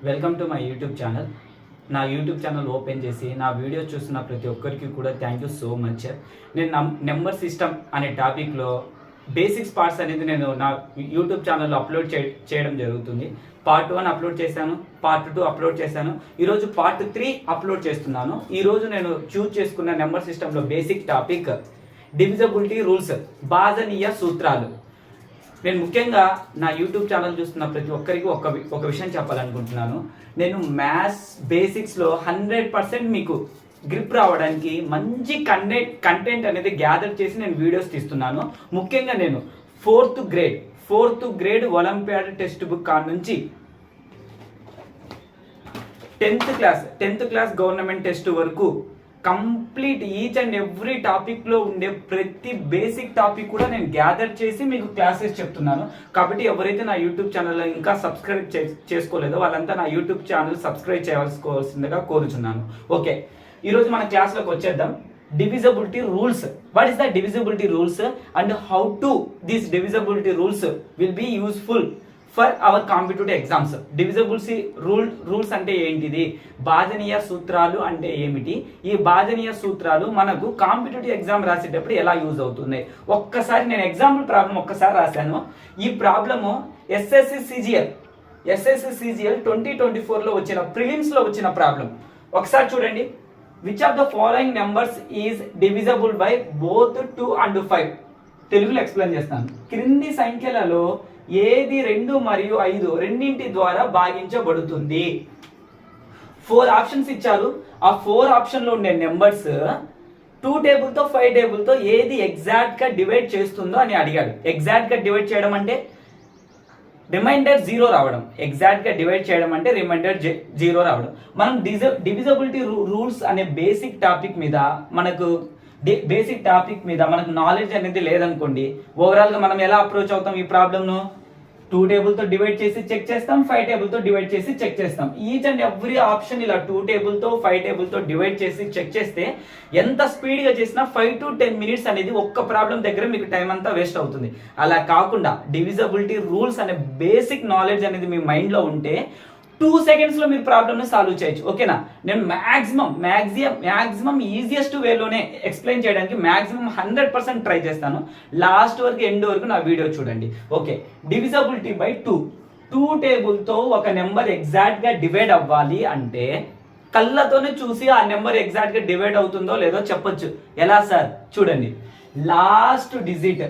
Welcome to my YouTube channel. నా YouTube channel open చేసి నా వీడియోస్ చూస్తున్న ప్రతి ఒక్కరికి కూడా థ్యాంక్ యూ సో మచ్. నేను నెంబర్ సిస్టమ్ అనే టాపిక్లో బేసిక్స్ పార్ట్స్ అనేది నేను నా యూట్యూబ్ ఛానల్లో అప్లోడ్ చేయడం జరుగుతుంది. పార్ట్ 1 అప్లోడ్ చేశాను, పార్ట్ 2 అప్లోడ్ చేశాను, ఈరోజు పార్ట్ 3 అప్లోడ్ చేస్తున్నాను. ఈరోజు నేను చూజ్ చేసుకున్న నెంబర్ సిస్టంలో బేసిక్ టాపిక్ డివిజబిలిటీ రూల్స్, భాజనీయ సూత్రాలు. నేను ముఖ్యంగా నా యూట్యూబ్ ఛానల్ చూస్తున్న ప్రతి ఒక్కరికి ఒక విషయం చెప్పాలనుకుంటున్నాను. నేను మ్యాథ్స్ బేసిక్స్లో 100% మీకు గ్రిప్ రావడానికి మంచి కంటెంట్ అనేది గ్యాదర్ చేసి నేను వీడియోస్ తీస్తున్నాను. ముఖ్యంగా నేను fourth grade olympiad text book కాడ నుంచి 10th క్లాస్ గవర్నమెంట్ టెస్ట్ వరకు కంప్లీట్ ఈచ్ అండ్ ఎవ్రీ టాపిక్లో ఉండే ప్రతి బేసిక్ టాపిక్ కూడా నేను గ్యాదర్ చేసి మీకు క్లాసెస్ చెప్తున్నాను. కాబట్టి ఎవరైతే నా యూట్యూబ్ ఛానల్లో ఇంకా సబ్స్క్రైబ్ చేసుకోలేదో వాళ్ళంతా నా యూట్యూబ్ ఛానల్ సబ్స్క్రైబ్ చేయాల్సిందిగా కోరుచున్నాను. ఓకే, ఈరోజు మన క్లాస్లోకి వచ్చేద్దాం. Divisibility rules. What is the divisibility rules and how to these divisibility rules will be useful for our competitive exams. Divisibility rules అంటే ఏంటిది, భాజనీయ సూత్రాలు అంటే ఏమిటి, ఈ భాజనీయ సూత్రాలు మనకు కాంపిటేటివ్ ఎగ్జామ్ రాసేటప్పుడు ఎలా యూజ్ అవుతుంది. ఒక్కసారి నేను ఎగ్జాంపుల్ ప్రాబ్లం ఒక్కసారి రాశాను. ఈ ప్రాబ్లము ఎస్ఎస్సి సిజిఎల్ 2024లో వచ్చిన ప్రిలిమ్స్లో వచ్చిన ప్రాబ్లం. ఒకసారి చూడండి. Which of the following numbers is divisible by both 2 and 5. తెలుగులో ఎక్స్ప్లెయిన్ చేస్తాను. క్రింది సంఖ్యలలో ఏది 2 మరియు 5 రెండింటి ద్వారా భాగించబడుతుంది. 4 ఆప్షన్స్ ఇచ్చారు. ఆ 4 ఆప్షన్లో ఉండే నెంబర్స్ 2 టేబుల్తో 5 టేబుల్తో ఏది ఎగ్జాక్ట్గా డివైడ్ చేస్తుందో అని అడిగాడు. ఎగ్జాక్ట్గా డివైడ్ చేయడం అంటే రిమైండర్ 0 రావడం. ఎగ్జాక్ట్గా డివైడ్ చేయడం అంటే రిమైండర్ 0 రావడం. మనం డివిజబిలిటీ రూల్స్ అనే బేసిక్ టాపిక్ మీద మనకు నాలెడ్జ్ అనేది లేదనుకోండి, ఓవరాల్గా మనం ఎలా అప్రోచ్ అవుతాం ఈ ప్రాబ్లమ్ను? 2 టేబుల్తో డివైడ్ చేసి చెక్ చేస్తాం, 5 టేబుల్తో డివైడ్ చేసి చెక్ చేస్తాం. ఈచ్ అండ్ ఎవ్రీ ఆప్షన్ ఇలా 2 టేబుల్తో 5 టేబుల్తో డివైడ్ చేసి చెక్ చేస్తే ఎంత స్పీడ్గా చేసినా 5 to 10 minutes అనేది ఒక్క ప్రాబ్లం దగ్గర మీకు టైం అంతా వేస్ట్ అవుతుంది. అలా కాకుండా డివిజబిలిటీ రూల్స్ అనే బేసిక్ నాలెడ్జ్ అనేది మీ మైండ్లో ఉంటే 2 secondsలో మీరు ప్రాబ్లమ్ని సాల్వ్ చేయొచ్చు. ఓకేనా? నేను మ్యాక్సిమం ఈజియెస్ట్ వేలోనే ఎక్స్ప్లెయిన్ చేయడానికి మ్యాక్సిమం 100% ట్రై చేస్తాను. లాస్ట్ వరకు ఎండ్ వరకు నా వీడియో చూడండి. ఓకే, డివిజబిలిటీ బై 2 టేబుల్తో ఒక నెంబర్ ఎగ్జాక్ట్గా డివైడ్ అవ్వాలి అంటే కళ్ళతోనే చూసి ఆ నెంబర్ ఎగ్జాక్ట్గా డివైడ్ అవుతుందో లేదో చెప్పొచ్చు. ఎలా సార్? చూడండి. లాస్ట్ డిజిట్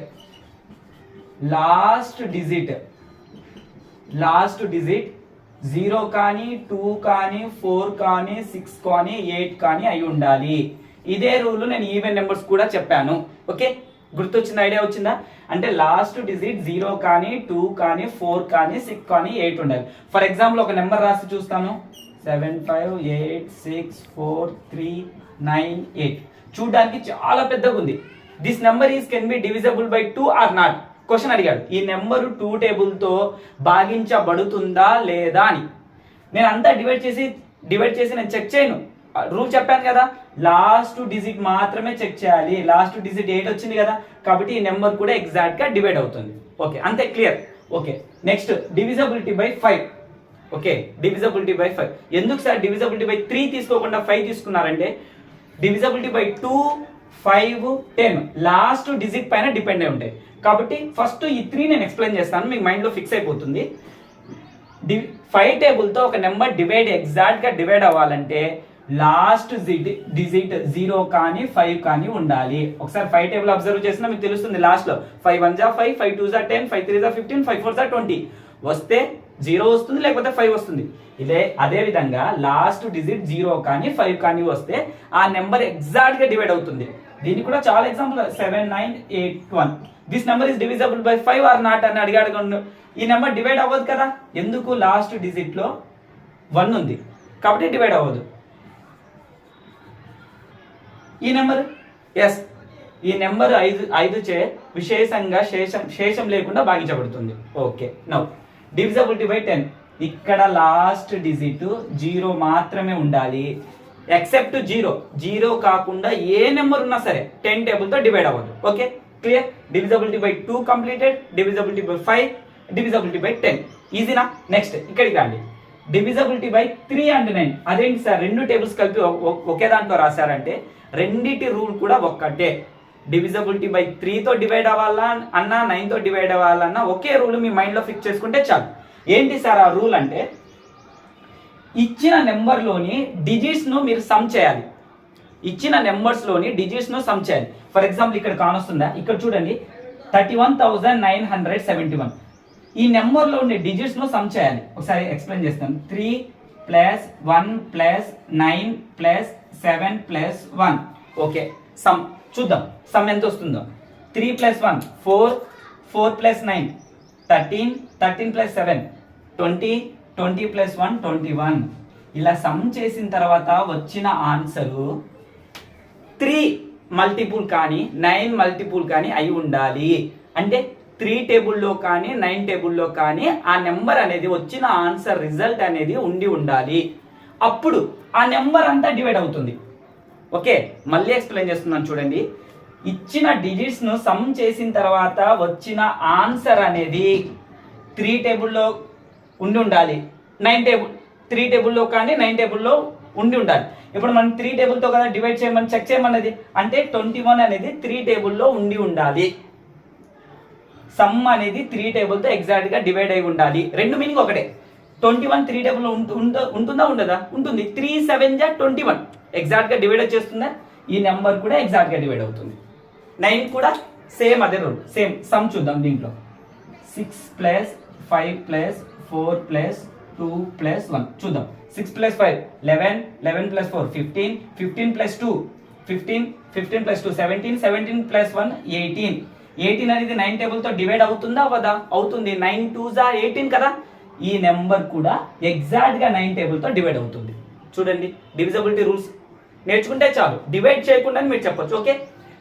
0 కానీ 2 కానీ 4 కానీ 6 కానీ 8 కానీ అయి ఉండాలి. ఇదే రూల్ నేను ఈవెన్ నెంబర్స్ కూడా చెప్పాను. ఓకే, గుర్తొచ్చింది? ఐడియా వచ్చిందా? అంటే లాస్ట్ డిజిట్ 0 కానీ 2 కానీ 4 కానీ 6 కానీ 8 ఉండాలి. ఫర్ ఎగ్జాంపుల్ ఒక నెంబర్ రాసి చూస్తాను. 7 5 8 6 4 3 9 8. చూడడానికి చాలా పెద్దగా ఉంది. This number can be divisible by 2 or not. Question అడిగాడు, ఈ నెంబరు 2 టేబుల్తో భాగించబడుతుందా లేదా అని. నేను అంతా డివైడ్ చేసి నేను చెక్ చేయను. రూల్ చెప్పాను కదా, లాస్ట్ డిజిట్ మాత్రమే చెక్ చేయాలి. లాస్ట్ డిజిట్ 8 వచ్చింది కదా, కాబట్టి ఈ నెంబర్ కూడా ఎగ్జాక్ట్గా డివైడ్ అవుతుంది. ఓకే, అంతే, clear? Okay, next divisibility by 5. Okay, divisibility by 5 ఎందుకు సార్ డివిజబిలిటీ బై 3 తీసుకోకుండా 5 తీసుకున్నారంటే డివిజబిలిటీ బై 2 5 10 లాస్ట్ డిజిట్ పైన డిపెండ్ అయి ఉంటాయి. కాబట్టి ఫస్ట్ ఈ 3 నేను ఎక్స్ప్లెయిన్ చేస్తాను, మీకు మైండ్లో ఫిక్స్ అయిపోతుంది. 5 టేబుల్తో ఒక నెంబర్ ఎగ్జాక్ట్గా డివైడ్ అవ్వాలంటే లాస్ట్ డిజిట్ 0 కానీ 5 కానీ ఉండాలి. ఒకసారి 5 టేబుల్ అబ్జర్వ్ చేసినా మీకు తెలుస్తుంది. లాస్ట్లో 5 1 5 5 2 10 5 3 15 5 4 20 వస్తే 0 వస్తుంది, లేకపోతే 5 వస్తుంది. అదే విధంగా లాస్ట్ డిజిట్ 0 కానీ 5 కానీ వస్తే ఆ నెంబర్ ఎగ్జాక్ట్గా డివైడ్ అవుతుంది. దీనికి కూడా చాలా example. 7 9 8 1. This number is divisible by 5 or not అని అడిగాడు. ఈ నెంబర్ డివైడ్ అవ్వదు కదా, ఎందుకు? లాస్ట్ డిజిట్లో 1 ఉంది కాబట్టి డివైడ్ అవ్వదు. ఈ నెంబర్ 5 చే విశేషంగా శేషం లేకుండా భాగించబడుతుంది. Okay, now divisibility by 10. ఇక్కడ లాస్ట్ డిజిట్ 0 మాత్రమే ఉండాలి. ఎక్సెప్ట్ 0 కాకుండా ఏ నెంబర్ ఉన్నా సరే 10 టేబుల్తో డివైడ్ అవ్వదు. Okay, clear? Divisibility by 2 completed, divisibility by 5, divisibility by 10. ఈజీనా? నెక్స్ట్ ఇక్కడికి రండి. Divisibility by 3 and 9. అదేంటి సార్ రెండు టేబుల్స్ కలిపి ఒకే దాంట్లో రాశారంటే రెండిటి రూల్ కూడా ఒక్కటే. డివిజబిలిటీ బై 3తో డివైడ్ అవ్వాలా అన్నా 9తో డివైడ్ అవ్వాలన్నా ఒకే రూల్ మీ మైండ్లో ఫిక్స్ చేసుకుంటే చాలు. ఏంటి సార్ ఆ రూల్ అంటే, ఇచ్చిన నెంబర్లోని డిజిట్స్ను మీరు సమ్ చేయాలి. ఇచ్చిన నెంబర్స్లోని డిజిట్స్ను సమ్ చేయాలి. ఫర్ ఎగ్జాంపుల్ ఇక్కడ కానొస్తుందా, ఇక్కడ చూడండి 31,971. ఈ నెంబర్లో ఉండే డిజిట్స్ను సమ్ చేయాలి. ఒకసారి ఎక్స్ప్లెయిన్ చేస్తాను. 3 + 1 + 9 + 7 + 1. ఓకే, సమ్ చూద్దాం. సమ్ ఎంత వస్తుందో. 3 + 1 4, 4 + 9 13, 13 + 7 20, 20 + 1 21. ఇలా సమ్ చేసిన తర్వాత వచ్చిన ఆన్సరు 3 మల్టిపుల్ కానీ 9 మల్టిపుల్ కానీ అయి ఉండాలి. అంటే 3 టేబుల్లో కానీ 9 టేబుల్లో కానీ ఆ నెంబర్ అనేది వచ్చిన ఆన్సర్ రిజల్ట్ అనేది ఉండాలి. అప్పుడు ఆ నెంబర్ అంతా డివైడ్ అవుతుంది. ఓకే, మళ్ళీ ఎక్స్ప్లెయిన్ చేస్తున్నాను చూడండి. ఇచ్చిన డిజిట్స్ను సమ్ చేసిన తర్వాత వచ్చిన ఆన్సర్ అనేది 3 టేబుల్లో ఉండాలి. 3 టేబుల్లో కానీ 9 టేబుల్లో ఉండాలి. ఇప్పుడు మనం 3 టేబుల్తో కదా డివైడ్ చేయమని చెక్ చేయమన్నది. అంటే 21 అనేది 3 టేబుల్లో ఉండాలి. సమ్ అనేది 3 టేబుల్తో ఎగ్జాక్ట్గా డివైడ్ అయి ఉండాలి. రెండు మీనింగ్ ఒకటే. 21 3 టేబుల్లో ఉంటుందా ఉండదా? ఉంటుంది. 3 7 = 21 ఎగ్జాక్ట్గా డివైడ్ వచ్చేస్తుందా? ఈ నెంబర్ కూడా ఎగ్జాక్ట్గా డివైడ్ అవుతుంది. 9 కూడా సేమ్ అదే రూల్. సేమ్ సమ్ చూద్దాం దీంట్లో. 6 + 5 + 4 + 2 + 1 చూద్దాం. 6 + 5 11, 11 + 4 15, 15 + 2 15, 15 + 2 17, 17 + 1 18. 18 అనేది 9 టేబుల్తో డివైడ్ అవుతుందా అవ్వదా? అవుతుంది. 9 2s are 18 కదా. ఈ నెంబర్ కూడా ఎగ్జాక్ట్గా 9 టేబుల్తో డివైడ్ అవుతుంది. చూడండి, డివిజబిలిటీ రూల్స్ నేర్చుకుంటే చాలు, డివైడ్ చేయకుండా మీరు చెప్పొచ్చు. Okay,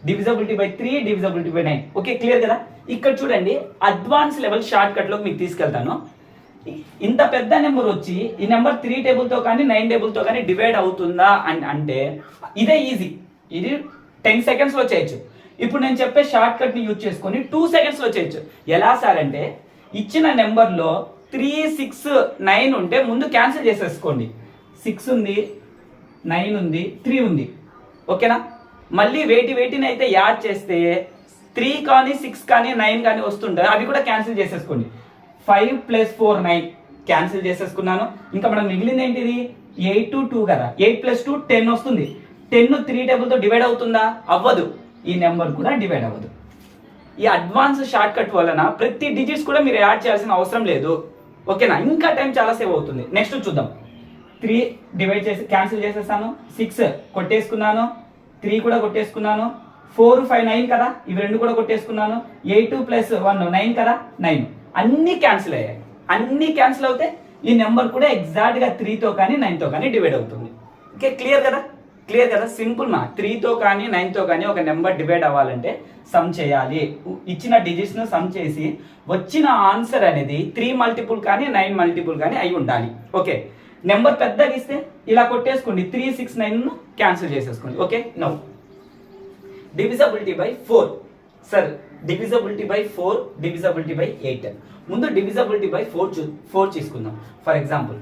divisibility by 3, divisibility by 9. Okay, clear కదా. ఇక్కడ చూడండి, అడ్వాన్స్ లెవెల్ షార్ట్ కట్లోకి మీకు తీసుకెళ్తాను. ఇంత పెద్ద నెంబర్ వచ్చి ఈ నెంబర్ 3 టేబుల్తో కానీ 9 టేబుల్తో కానీ డివైడ్ అవుతుందా అని అంటే ఇదే ఈజీ. ఇది 10 సెకండ్స్లో చేయొచ్చు. ఇప్పుడు నేను చెప్పే షార్ట్ కట్ని యూజ్ చేసుకొని 2 సెకండ్స్లో చేయొచ్చు. ఎలా సార్ అంటే, ఇచ్చిన నెంబర్లో 3, 6, 9 ఉంటే ముందు క్యాన్సిల్ చేసేసుకోండి. 6 ఉంది, 9 ఉంది, 3 ఉంది. ఓకేనా? మళ్ళీ వేటిని అయితే యాడ్ చేస్తే 3 కానీ 6 కానీ 9 కానీ వస్తుంటాయి. అవి కూడా క్యాన్సిల్ చేసేసుకోండి. 5 + 4 9 క్యాన్సిల్ చేసేసుకున్నాను. ఇంకా మనం మిగిలింది ఏంటిది? 8 2 కదా. 8 + 2 10 వస్తుంది. 10 3 టేబుల్తో డివైడ్ అవుతుందా? అవ్వదు. ఈ నెంబర్ కూడా డివైడ్ అవ్వదు. ఈ అడ్వాన్స్ షార్ట్ కట్ వలన ప్రతి డిజిట్స్ కూడా మీరు యాడ్ చేయాల్సిన అవసరం లేదు. ఓకేనా? ఇంకా టైం చాలా సేవ్ అవుతుంది. నెక్స్ట్ చూద్దాం. 3 డివైడ్ చేసి క్యాన్సిల్ చేసేసాను. 6 కొట్టేసుకున్నాను. 3 కూడా కొట్టేసుకున్నాను. 4 5 9 కదా, ఇవి రెండు కూడా కొట్టేసుకున్నాను. 8 + 1 9 కదా, 9. అన్ని క్యాన్సిల్ అయ్యాయి. అన్ని క్యాన్సిల్ అవుతే ఈ నెంబర్ కూడా ఎగ్జాక్ట్గా 3తో కానీ 9తో కానీ డివైడ్ అవుతుంది. ఓకే, క్లియర్ కదా. క్లియర్ కదా, సింపుల్ మా. 3తో కానీ 9తో కానీ ఒక నెంబర్ డివైడ్ అవ్వాలంటే సమ్ చేయాలి. ఇచ్చిన డిజిట్స్ను సమ్ చేసి వచ్చిన ఆన్సర్ అనేది 3 మల్టిపుల్ కానీ 9 మల్టిపుల్ కానీ అయి ఉండాలి. ఓకే, నెంబర్ పెద్దగా ఇస్తే ఇలా కొట్టేసుకోండి. 3 6 9 క్యాన్సిల్ చేసేసుకోండి. Okay, now divisibility by 4. Sir, divisibility by 4, divisibility by 8. ముందు డివిజబిలిటీ బై 4 తీసుకుందాం. ఫర్ ఎగ్జాంపుల్,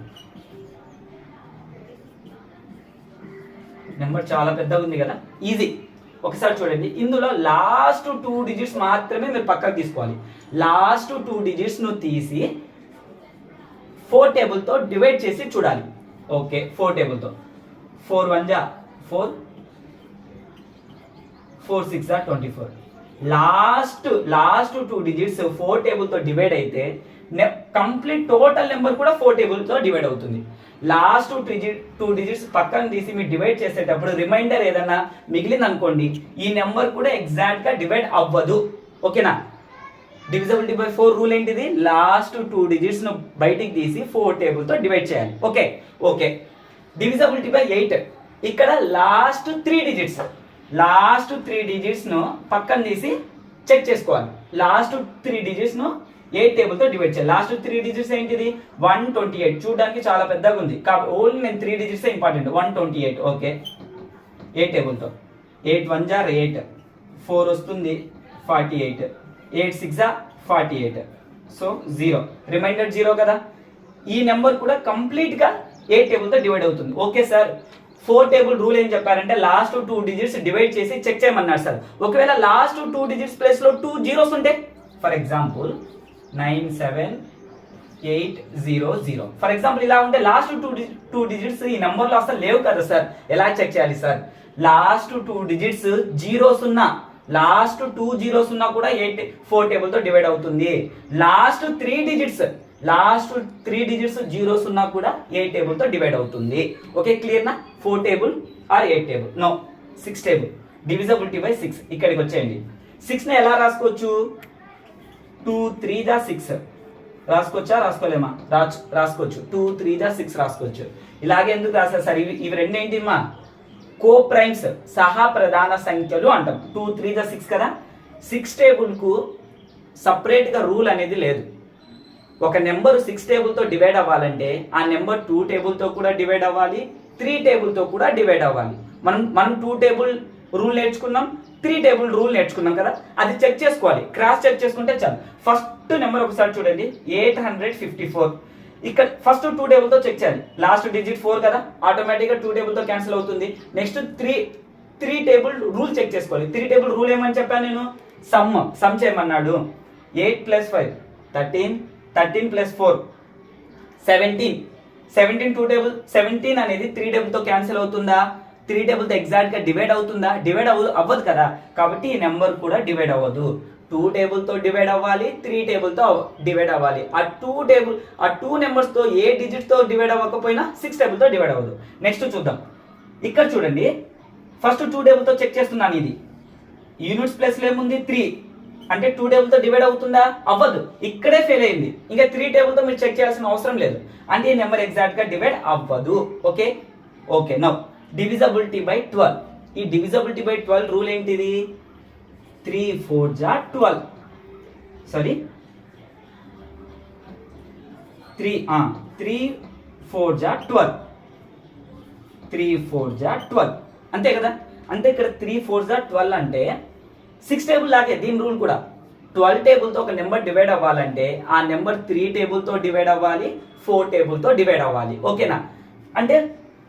నెంబర్ చాలా పెద్దగా ఉంది కదా, ఈజీ. ఒకసారి చూడండి, ఇందులో లాస్ట్ 2 డిజిట్స్ మాత్రమే మీరు పక్కకు తీసుకోవాలి. లాస్ట్ 2 డిజిట్స్ను తీసి 4 టేబుల్తో డివైడ్ చేసి చూడాలి. ఓకే, 4 టేబుల్తో 4 1 = 4, 4 6 = 24. లాస్ట్ 2 డిజిట్స్ 4 టేబుల్తో డివైడ్ అయితే కంప్లీట్ టోటల్ నెంబర్ కూడా 4 టేబుల్తో డివైడ్ అవుతుంది. లాస్ట్ 2 డిజిట్స్ పక్కన తీసి మీరు డివైడ్ చేసేటప్పుడు రిమైండర్ ఏదన్నా మిగిలింది అనుకోండి, ఈ నెంబర్ కూడా ఎగ్జాక్ట్గా డివైడ్ అవ్వదు. ఓకేనా? డివిజబిలిటీ బై 4 రూల్ ఏంటిది? లాస్ట్ 2 డిజిట్స్ను బయటికి తీసి 4 టేబుల్తో డివైడ్ చేయాలి. ఓకే. Divisibility by 8. ఇక్కడ లాస్ట్ 3 డిజిట్స్ను పక్కన తీసి చెక్ చేసుకోవాలి. లాస్ట్ 3 డిజిట్స్ను 8 టేబుల్తో డివైడ్ చేయాలి. లాస్ట్ 3 డిజిట్స్ ఏంటిది? 128. చూడడానికి చాలా పెద్దగా ఉంది కాబట్టి ఓన్లీ నేను 3 డిజిట్స్ ఇంపార్టెంట్. 128. ఓకే, 8 టేబుల్తో 8 1 = 8, 4 వస్తుంది 48, 8 6 = 48. సో 0, రిమైండర్ 0 కదా. ఈ నెంబర్ కూడా కంప్లీట్ గా 8 టేబుల్ తో డివైడ్ అవుతుంది. ఓకే సార్, 4 టేబుల్ రూల్ ఏం చెప్పారంటే లాస్ట్ 2 డిజిట్స్ డివైడ్ చేసి చెక్ చేయమన్నారు సార్. ఒకవేళ లాస్ట్ 2 డిజిట్స్ ప్లేస్ లో 2 జీరోస్ ఉంటే, ఫర్ ఎగ్జాంపుల్ 97800, ఫర్ ఎగ్జాంపుల్ ఇలా ఉంటే లాస్ట్ 2 డిజిట్స్ ఈ నెంబర్ లో అసలు లేవు కదా సార్, ఎలా చెక్ చేయాలి సార్? లాస్ట్ 2 డిజిట్స్ జీరోస్ ఉన్నా, లాస్ట్ 2 జీరోస్ ఉన్నా కూడా 4 టేబుల్ తో డివైడ్ అవుతుంది. లాస్ట్ 3 డిజిట్స్ జీరోస్ ఉన్నా కూడా 8 టేబుల్ తో డివైడ్ అవుతుంది. ఓకే, క్లియర్ నా? 4 table or 8 table? No, 6 table. Divisibility by 6. ఇక్కడికి వచ్చేయండి. 6 ని ఎలా రాసుకోవచ్చు? 2 3 जा 6 రాసుకోవచ్చా, రాసుకోలేమా? రాసుకోవచ్చు. 2 3 जा 6 రాసుకోవచ్చు. ఇలాగే ఎందుకు రాస్తారు సార్? ఇవి రెండేంటి మా? కో ప్రైమ్స్, సహా ప్రధాన సంఖ్యలు అంటాం. 2 3 जा 6 కదా. 6 టేబుల్ కు సపరేట్ గా రూల్ అనేది లేదు. ఒక నెంబర్ 6 టేబుల్ తో డివైడ్ అవ్వాలంటే ఆ నెంబర్ 2 టేబుల్ తో కూడా డివైడ్ అవ్వాలి, 3 టేబుల్ తో కూడా డివైడ్ అవ్వాలి. మనం 2 టేబుల్ రూల్ నేర్చుకున్నాం, 3 టేబుల్ రూల్ నేర్చుకున్నాం కదా, అది చెక్ చేసుకోవాలి. క్రాస్ చెక్ చేసుకుంటే చాలు. ఫస్ట్ నెంబర్ ఒకసారి చూడండి, 854. ఇక్కడ ఫస్ట్ 2 టేబుల్ తో చెక్ చేయాలి. లాస్ట్ డిజిట్ 4 కదా, ఆటోమేటిక్ గా 2 టేబుల్ తో క్యాన్సిల్ అవుతుంది. నెక్స్ట్ 3 టేబుల్ రూల్ చెక్ చేసుకోవాలి. 3 టేబుల్ రూల్ ఏమని చెప్పాను నేను? సమ్ చేయమన్నాడు. 8 + 5 13, 13 + 4 17. 2 టేబుల్ 17 అనేది 3 టేబుల్ తో క్యాన్సిల్ అవుతుందా? 3 టేబుల్ తో ఎగ్జాక్ట్ గా డివైడ్ అవుతుందా? డివైడ్ అవ్వదు కదా, కాబట్టి ఈ నెంబర్ కూడా డివైడ్ అవ్వదు. 2 టేబుల్ తో డివైడ్ అవ్వాలి, 3 టేబుల్ తో డివైడ్ అవ్వాలి. ఆ 2 నెంబర్స్ తో ఏ డిజిట్ తో డివైడ్ అవ్వకపోయినా 6 టేబుల్ తో డివైడ్ అవ్వదు. నెక్స్ట్ చూద్దాం. ఇక్కడ చూడండి, ఫస్ట్ 2 టేబుల్ తో చెక్ చేస్తున్నాను. ఇది యూనిట్స్ ప్లేస్ లో ఏముంది? 3. అంటే 2 టేబుల్ తో డివైడ్ అవుతుందా? అవ్వదు. ఇక్కడే ఫెయిల్ అయింది. ఇంకా 3 టేబుల్ తో మీరు చెక్ చేయాల్సిన అవసరం లేదు. అంటే ఈ నెంబర్ ఎగ్జాక్ట్ గా డివైడ్ అవ్వదు. Okay, now divisibility by 12. ఈ డివిజబిలిటీ బై 12 రూల్ ఏంటిది? 3 4 जा 12. సారీ, 3 4 जा 12. 3 4 जा 12 అంతే కదా. అంటే ఇక్కడ 3 4 जा 12 అంటే 6 టేబుల్ లాగే దీని రూల్ కూడా. 12 టేబుల్ తో ఒక నెంబర్ డివైడ్ అవ్వాలంటే ఆ నెంబర్ 3 టేబుల్ తో డివైడ్ అవ్వాలి, 4 టేబుల్ తో డివైడ్ అవ్వాలి. ఓకేనా? అంటే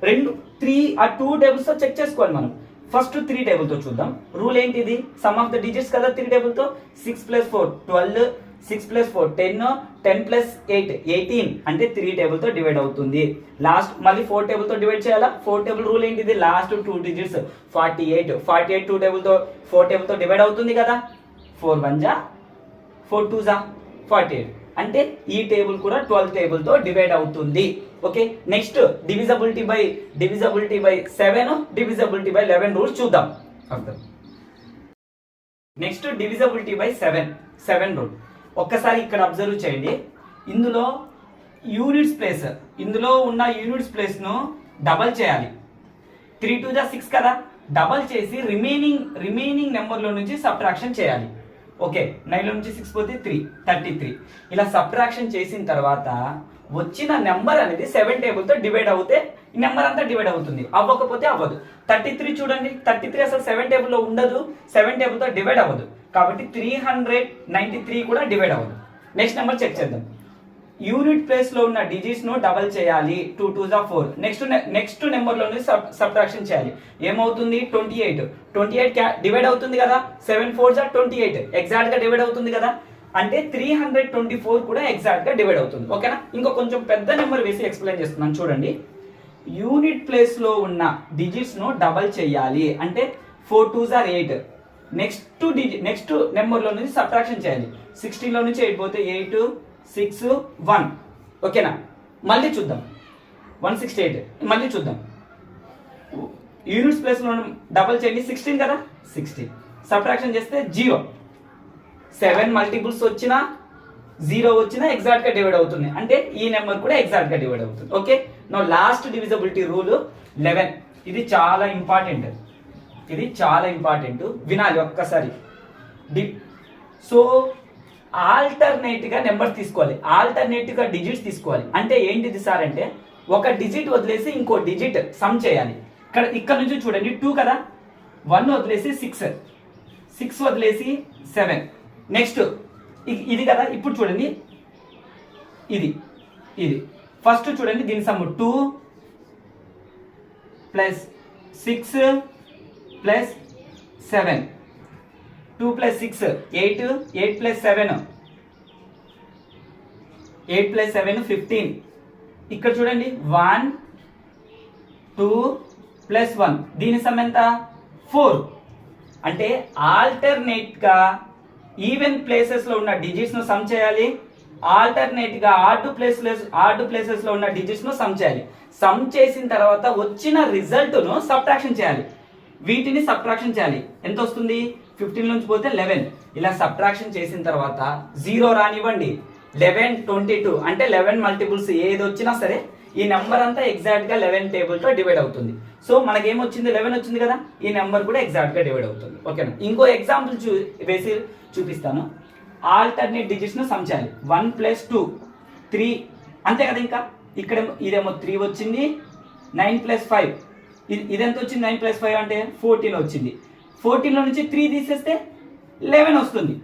2 టేబుల్స్ తో చెక్ చేసుకోవాలి మనం. ఫస్ట్ 3 టేబుల్ తో చూద్దాం. రూల్ ఏంటిది? సమ్ ఆఫ్ ద డిజిట్స్ కదా 3 టేబుల్ తో. 6 + 4 12, 6 + 4 10, 10 + 8 18. అంటే 3 టేబుల్ తో డివైడ్ అవుతుంది. లాస్ట్ మళ్ళీ 4 టేబుల్ తో డివైడ్ చేయాలా? 4 టేబుల్ రూల్ ఏంటిది? Last 2 digits 48. 2 టేబుల్ తో 4 టేబుల్ తో డివైడ్ అవుతుంది కదా. 4 1 जा 4 2 जा 48. అంటే ఈ టేబుల్ కూడా 12 టేబుల్ తో డివైడ్ అవుతుంది. Okay, next divisibility by 7, divisibility by 11 rules చూద్దాం. Next divisibility by 7 rule. ఒక్కసారి ఇక్కడ అబ్జర్వ్ చేయండి. ఇందులో ఉన్న యూనిట్స్ ప్లేస్ ను డబల్ చేయాలి. 3 2 जा 6 కదా, డబల్ చేసి రిమైనింగ్ నెంబర్ లో నుంచి సబ్ట్రాక్షన్ చేయాలి. ఓకే, 9 లో నుంచి 6 పోతే 3 33. ఇలా సబ్ట్రాక్షన్ చేసిన తర్వాత వచ్చిన నెంబర్ అనేది 7 టేబుల్ తో డివైడ్ అవుతే ఈ నెంబర్ అంతా డివైడ్ అవుతుంది. అవ్వకపోతే అవ్వదు. 33 చూడండి, 33 అసలు 7 టేబుల్ లో ఉండదు, 7 టేబుల్ తో డివైడ్ అవ్వదు. కాబట్టి 393 కూడా డివైడ్ అవ్వదు. నెక్స్ట్ నెంబర్ చెక్ చేద్దాం. యూనిట్ ప్లేస్ లో ఉన్న డిజిట్స్ ను డబల్ చేయాలి. 2 2 जा 4. నెక్స్ట్ నెంబర్ లో సబ్ట్రాక్షన్ చేయాలి. ఏమవుతుంది? 28 డివైడ్ అవుతుంది కదా. 7 4 जा 28 ఎగ్జాక్ట్ గా డివైడ్ అవుతుంది కదా. అంటే 324 కూడా ఎగ్జాక్ట్ గా డివైడ్ అవుతుంది. ఓకేనా? ఇంకో కొంచెం పెద్ద నెంబర్ వేసి ఎక్స్ప్లెయిన్ చేస్తున్నాను చూడండి. యూనిట్ ప్లేస్ లో ఉన్న డిజిట్స్ ను డబల్ చేయాలి. అంటే 4 2 जा 8. నెక్స్ట్ నెంబర్ లో నుంచి సబ్ట్రాక్షన్ చేయాలి. 16 లో నుంచి 8 పోతే 8 6 1. ఓకేనా? మళ్ళీ చూద్దాం. 168. మళ్ళీ చూద్దాం. యూనిట్స్ ప్లేస్ లో డబల్ చేయండి. 16 కదా, 16 సబ్ట్రాక్షన్ చేస్తే 0. 7 మల్టిపుల్స్ వచ్చినా 0 వచ్చినా ఎగ్జాక్ట్ గా డివైడ్ అవుతుంది. అంటే ఈ నెంబర్ కూడా ఎగ్జాక్ట్ గా డివైడ్ అవుతుంది. Okay, no last divisibility rule 11. ఇది చాలా ఇంపార్టెంట్, వినాలి ఒక్కసారి. సో ఆల్టర్నేట్ గా నెంబర్ తీసుకోవాలి, ఆల్టర్నేట్ గా డిజిట్స్ తీసుకోవాలి. అంటే ఏంటిది సార్ అంటే ఒక డిజిట్ వదిలేసి ఇంకో డిజిట్ సమ్ చేయాలి. ఇక్కడ నుంచి చూడండి 2 కదా, 1 వదిలేసి 6 వదిలేసి 7. నెక్స్ట్ ఇది కదా. ఇప్పుడు చూడండి ఇది ఫస్ట్ చూడండి దీని some 2 plus 6 plus 7, 2 plus 6 8, 8 plus 7 8 plus 7 15. ఇక్కడ చూడండి 1 2 ప్లస్ 1 దీని సమ్ ఎంత 4. అంటే ఆల్టర్నేట్ గా ఈవెన్ ప్లేసెస్ లో ఉన్న డిజిట్స్ ను సమ్ చేయాలి, ఆల్టర్నేట్ గా ఆడ్ ప్లేసెస్ లో ఉన్న డిజిట్స్ ను సమ్ చేయాలి. సమ్ చేసిన తర్వాత వచ్చిన రిజల్ట్ ను సబ్ట్రాక్షన్ చేయాలి. వీటిని సబ్ట్రాక్షన్ చేయాలి. ఎంత వస్తుంది 15 నుంచి పోతే 11. ఇలా సబ్ట్రాక్షన్ చేసిన తర్వాత 0 రానివ్వండి. 11 22 అంటే 11 మల్టిపుల్స్ ఏది వచ్చినా సరే ఈ నెంబర్ అంతా ఎగ్జాక్ట్ గా 11 టేబుల్ తో డివైడ్ అవుతుంది. సో మనకి ఏమొచ్చింది 11 వచ్చింది కదా, ఈ నెంబర్ కూడా ఎగ్జాక్ట్ గా డివైడ్ అవుతుంది. ఓకేనా. ఇంకో ఎగ్జాంపుల్ వేసి చూపిస్తాను. ఆల్టర్నేట్ డిజిట్స్ ను సమ్ చేయాలి. 1 ప్లస్ 2 3 అంతే కదా. ఇంకా ఇక్కడ ఇదేమో 3 వచ్చింది. 9 ప్లస్ 5 ఇదెంత వచ్చింది 9 ప్లస్ 5 అంటే 14 వచ్చింది. 14 లో నుంచి 3 తీసేస్తే 11 వస్తుంది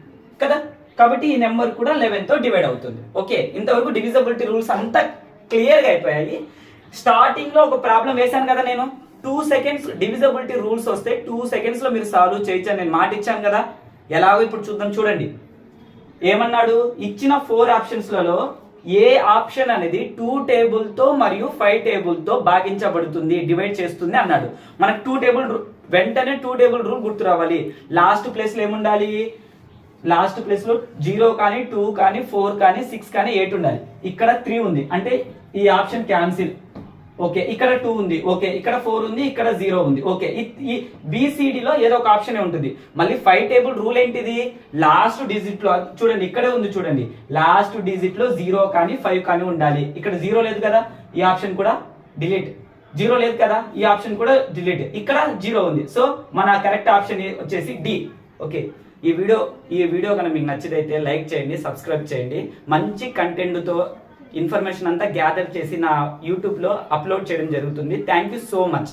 కదా. కాబట్టి ఈ నెంబర్ కూడా 11 తో డివైడ్ అవుతుంది. ఓకే, ఇంతవరకు డివిజిబిలిటీ రూల్స్ అంతా క్లియర్ గా అయిపోయాయి. స్టార్టింగ్ లో ఒక ప్రాబ్లం వేశాను కదా నేను, 2 సెకండ్స్ డివిజిబిలిటీ రూల్స్ వస్తే 2 సెకండ్స్ లో మీరు సాల్వ్ చేయొచ్చని నేను మాట ఇచ్చాను కదా. ఎలాగో ఇప్పుడు చూద్దాం. చూడండి ఏమన్నాడు, ఇచ్చిన 4 ఆప్షన్స్లలో ఏ ఆప్షన్ అనేది 2 టేబుల్ తో మరియు 5 టేబుల్ తో భాగించబడుతుంది, డివైడ్ చేస్తుంది అన్నాడు. మనకు 2 టేబుల్ వెంటనే 2 టేబుల్ రూల్ గుర్తు రావాలి. లాస్ట్ ప్లేస్ లో ఏముండాలి, లాస్ట్ ప్లేస్ లో 0 కానీ 2 కానీ 4 కానీ 6 కానీ 8 ఉండాలి. ఇక్కడ 3 ఉంది అంటే ఈ ఆప్షన్ క్యాన్సిల్. ఓకే, ఇక్కడ 2 ఉంది. ఓకే, ఇక్కడ 4 ఉంది, ఇక్కడ 0 ఉంది. ఓకే, ఈ BCD లో ఏదో ఒక ఆప్షన్ ఉంటుంది. మళ్ళీ 5 టేబుల్ రూల్ ఏంటిది, లాస్ట్ డిజిట్ లో చూడండి ఇక్కడే ఉంది చూడండి, లాస్ట్ డిజిట్ లో 0 కానీ 5 కానీ ఉండాలి. ఇక్కడ 0 లేదు కదా, ఈ ఆప్షన్ కూడా డిలీట్. 0 లేదు కదా, ఈ ఆప్షన్ కూడా డిలీట్. ఇక్కడ 0 ఉంది. సో మన కరెక్ట్ ఆప్షన్ వచ్చేసి D. ఓకే, ఈ వీడియో కనుక మీకు నచ్చినైతే లైక్ చేయండి, సబ్స్క్రైబ్ చేయండి. మంచి కంటెంట్ తో ఇన్ఫర్మేషన్ అంతా గ్యాదర్ చేసి నా యూట్యూబ్ లో అప్లోడ్ చేయడం జరుగుతుంది. Thank you so much.